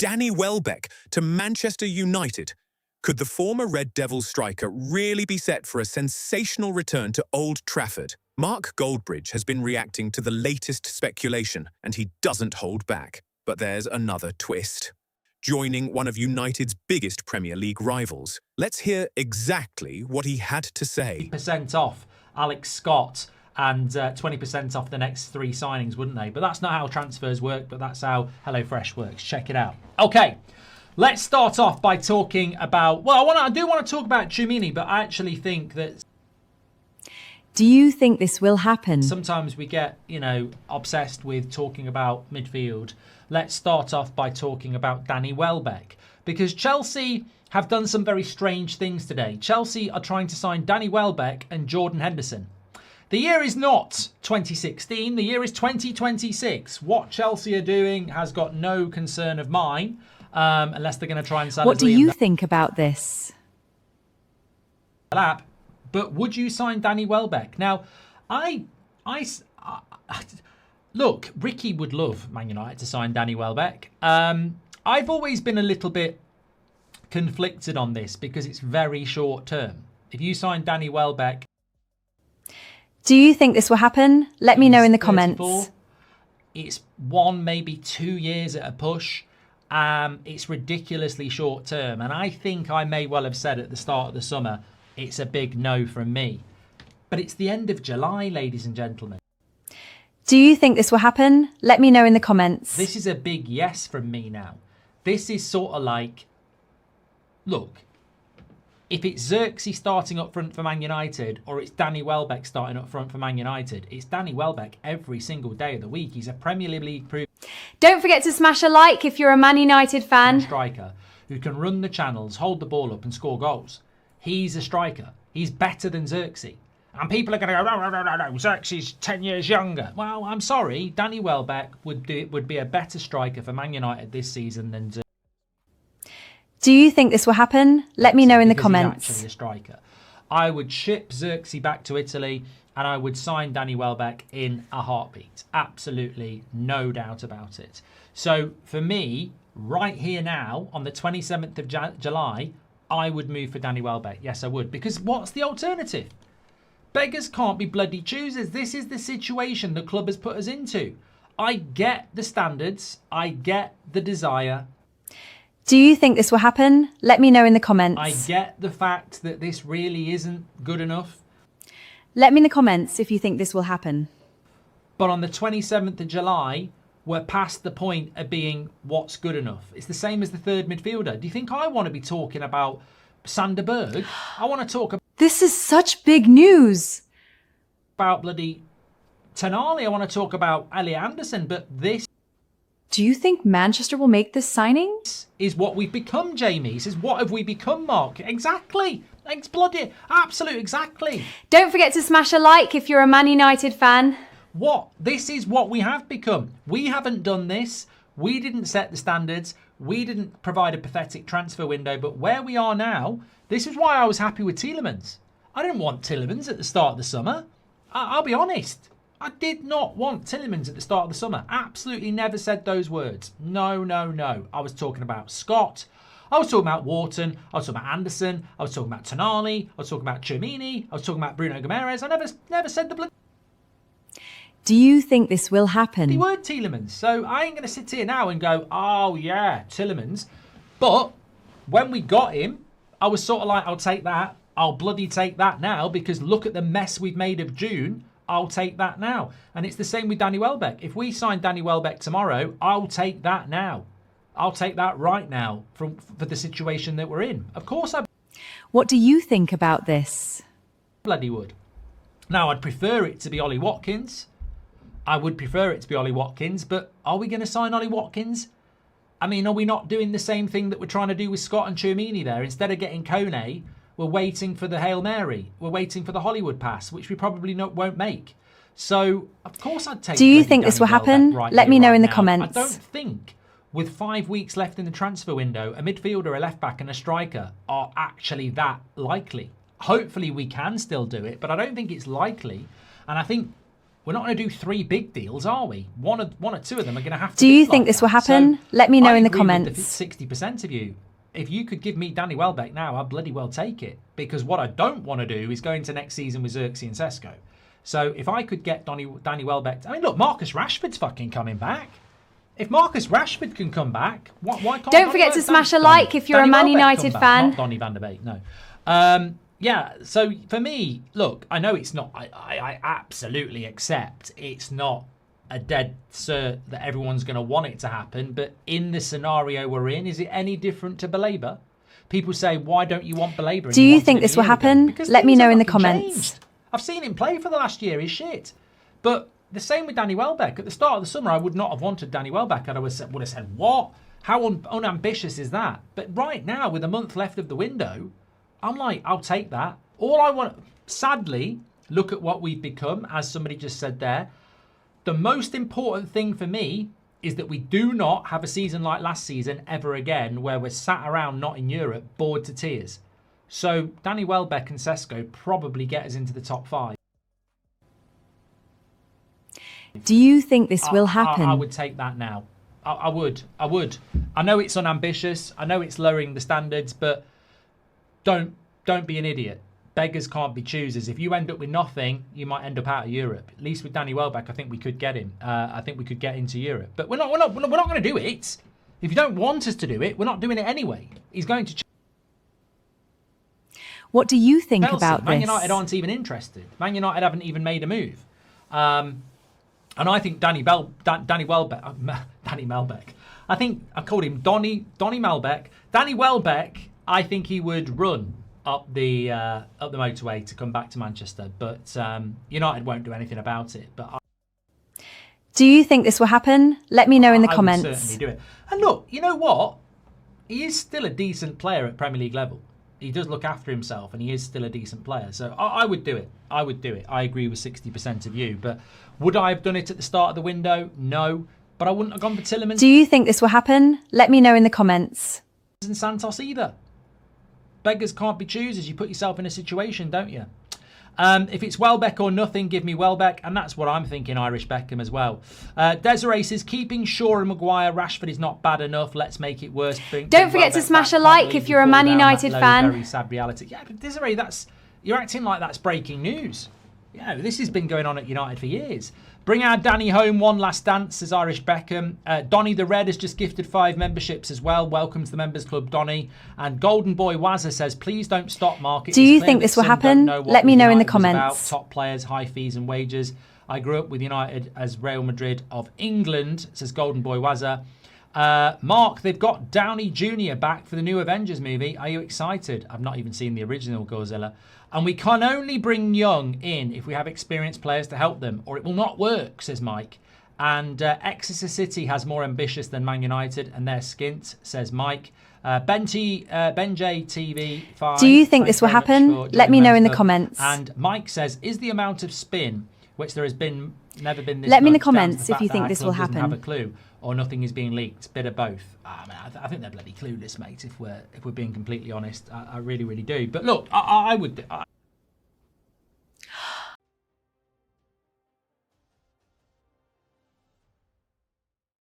Danny Welbeck to Manchester United. Could the former Red Devils striker really be set for a sensational return to Old Trafford? Mark Goldbridge has been reacting to the latest speculation, and he doesn't hold back. But there's another twist. Joining one of United's biggest Premier League rivals. Let's hear exactly what he had to say. % off Alex Scott and 20% off the next 3 signings, wouldn't they? But that's not how transfers work, but that's how HelloFresh works. Check it out. Okay, let's start off by talking about... Well, I do want to talk about Chumini, but I actually think that... Do you think this will happen? Sometimes we get, obsessed with talking about midfield. Let's start off by talking about Danny Welbeck, because Chelsea have done some very strange things today. Chelsea are trying to sign Danny Welbeck and Jordan Henderson. The year is not 2016, the year is 2026. What Chelsea are doing has got no concern of mine, unless they're going to try and sell. What do you think about this? But would you sign Danny Welbeck? Now, look, Ricky would love Man United to sign Danny Welbeck. I've always been a little bit conflicted on this because it's very short term. If you sign Danny Welbeck... Do you think this will happen? Let me know in the comments. It's 1, maybe 2 years at a push. It's ridiculously short term. And I think I may well have said at the start of the summer, it's a big no from me. But it's the end of July, ladies and gentlemen. Do you think this will happen? Let me know in the comments. This is a big yes from me now. This is sort of like, look, if it's Xerxes starting up front for Man United or it's Danny Welbeck starting up front for Man United, it's Danny Welbeck every single day of the week. He's a Premier League proven... Don't forget to smash a like if you're a Man United fan. ...striker who can run the channels, hold the ball up and score goals. He's a striker. He's better than Xerxes. And people are going to go, no, Xerxes 10 years younger. Well, I'm sorry. Danny Welbeck would be a better striker for Man United this season than Xerxes. Do you think this will happen? Let me know in the comments. He's actually a striker. I would ship Xerxes back to Italy and I would sign Danny Welbeck in a heartbeat. Absolutely no doubt about it. So for me, right here now, on the 27th of July, I would move for Danny Welbeck. Yes, I would. Because what's the alternative? Beggars can't be bloody choosers. This is the situation the club has put us into. I get the standards. I get the desire. Do you think this will happen? Let me know in the comments. I get the fact that this really isn't good enough. Let me in the comments if you think this will happen. But on the 27th of July, we're past the point of being what's good enough. It's the same as the third midfielder. Do you think I want to be talking about Sander Berg? I want to talk about... This is such big news. ...about bloody Tonali. I want to talk about Elliot Anderson, but this... Do you think Manchester will make this signing? Is what we've become, Jamie. This is what have we become, Mark? Exactly. Thanks, bloody. Absolute, exactly. Don't forget to smash a like if you're a Man United fan. What? This is what we have become. We haven't done this. We didn't set the standards. We didn't provide a pathetic transfer window. But where we are now, this is why I was happy with Tielemans. I didn't want Tielemans at the start of the summer. I'll be honest. I did not want Tielemans at the start of the summer. Absolutely never said those words. No, no, no. I was talking about Scott. I was talking about Wharton. I was talking about Anderson. I was talking about Tonali. I was talking about Chumini. I was talking about Bruno Guimaraes. I never said the blood. Do you think this will happen? The word Tielemans. So I ain't going to sit here now and go, oh yeah, Tielemans. But when we got him, I was sort of like, I'll take that. I'll bloody take that now because look at the mess we've made of June. I'll take that now. And it's the same with Danny Welbeck. If we sign Danny Welbeck tomorrow, I'll take that now. I'll take that right now for the situation that we're in. Of course I... What do you think about this? Bloody would. Now, I'd prefer it to be Ollie Watkins. I would prefer it to be Ollie Watkins, but are we going to sign Ollie Watkins? I mean, are we not doing the same thing that we're trying to do with Scott and Chouamini there? Instead of getting Kone, we're waiting for the Hail Mary. We're waiting for the Hollywood pass, which we probably won't make. So, of course I'd take... Do you think this will happen? Let me know in the comments. I don't think, with 5 weeks left in the transfer window, a midfielder, a left-back and a striker are actually that likely. Hopefully we can still do it, but I don't think it's likely. And I think we're not going to do 3 big deals, are we? One or two of them are going to have to Do be you like think this will that. happen? So Let me know I in the agree with comments. 60% of you. If you could give me Danny Welbeck now, I'd bloody well take it. Because what I don't want to do is go into next season with Xerxes and Sesko. So if I could get Danny Welbeck... I mean, look, Marcus Rashford's fucking coming back. If Marcus Rashford can come back, why can't... Don't forget to smash a like if you're a Man United fan. Not Donny van der Beek, no. Yeah, so for me, look, I know it's not... I absolutely accept it's not a dead cert that everyone's going to want it to happen, but in the scenario we're in, is it any different to Belabor? People say, why don't you want Belabor? Do you think this will happen? Let me know in the comments. Changed. I've seen him play for the last year. He's shit. But the same with Danny Welbeck. At the start of the summer, I would not have wanted Danny Welbeck. I would have said, what? How unambitious is that? But right now, with a month left of the window, I'm like, I'll take that. All I want... Sadly, look at what we've become, as somebody just said there. The most important thing for me is that we do not have a season like last season ever again where we're sat around not in Europe, bored to tears. So Danny Welbeck and Sesko probably get us into the top 5. Do you think this will happen? I would take that now. I would. I know it's unambitious. I know it's lowering the standards, but don't be an idiot. Beggars can't be choosers. If you end up with nothing, you might end up out of Europe. At least with Danny Welbeck, I think we could get him. I think we could get into Europe. But we're not going to do it. If you don't want us to do it, we're not doing it anyway. He's going to... What do you think Chelsea, about Man this? United aren't even interested. Man United haven't even made a move. And I think Danny Welbeck... Danny Welbeck. I think I called him Donny Welbeck. Danny Welbeck, I think he would run up the motorway to come back to Manchester, but United won't do anything about it. But do you think this will happen? Let me know in the comments. I would certainly do it. And look, you know what? He is still a decent player at Premier League level. He does look after himself, and he is still a decent player. So I would do it. I would do it. I agree with 60% of you. But would I have done it at the start of the window? No. But I wouldn't have gone for Tielemans. Do you think this will happen? Let me know in the comments. And Santos either. Beggars can't be choosers. You put yourself in a situation, don't you? If it's Welbeck or nothing, give me Welbeck. And that's what I'm thinking, Irish Beckham as well. Desiree says, keeping Shaw and Maguire, Rashford is not bad enough. Let's make it worse. Don't forget to smash a like if you're a Man United fan. Very sad reality. Yeah, but Desiree, you're acting like that's breaking news. Yeah, this has been going on at United for years. Bring our Danny home, one last dance, says Irish Beckham. Donny the Red has just gifted 5 memberships as well. Welcome to the Members Club, Donny. And Golden Boy Wazza says, please don't stop, Mark. Do you think this will happen? Let me know in the comments. Top players, high fees and wages. I grew up with United as Real Madrid of England, says Golden Boy Wazza. Mark, they've got Downey Jr. back for the new Avengers movie. Are you excited? I've not even seen the original Godzilla. And we can only bring young in if we have experienced players to help them, or it will not work, says Mike. And Exeter City has more ambitious than Man United, and they're skint, says Mike. Benji TV 5. Do you think this will happen? Let me know in the comments. And Mike says, is the amount of spin, which there has been never been this Let me in the much, down to comments if you fact think that this our will club doesn't happen. have a clue, or nothing is being leaked? Bit of both. I think they're bloody clueless, mate. If we're being completely honest, I really do. But look, I would.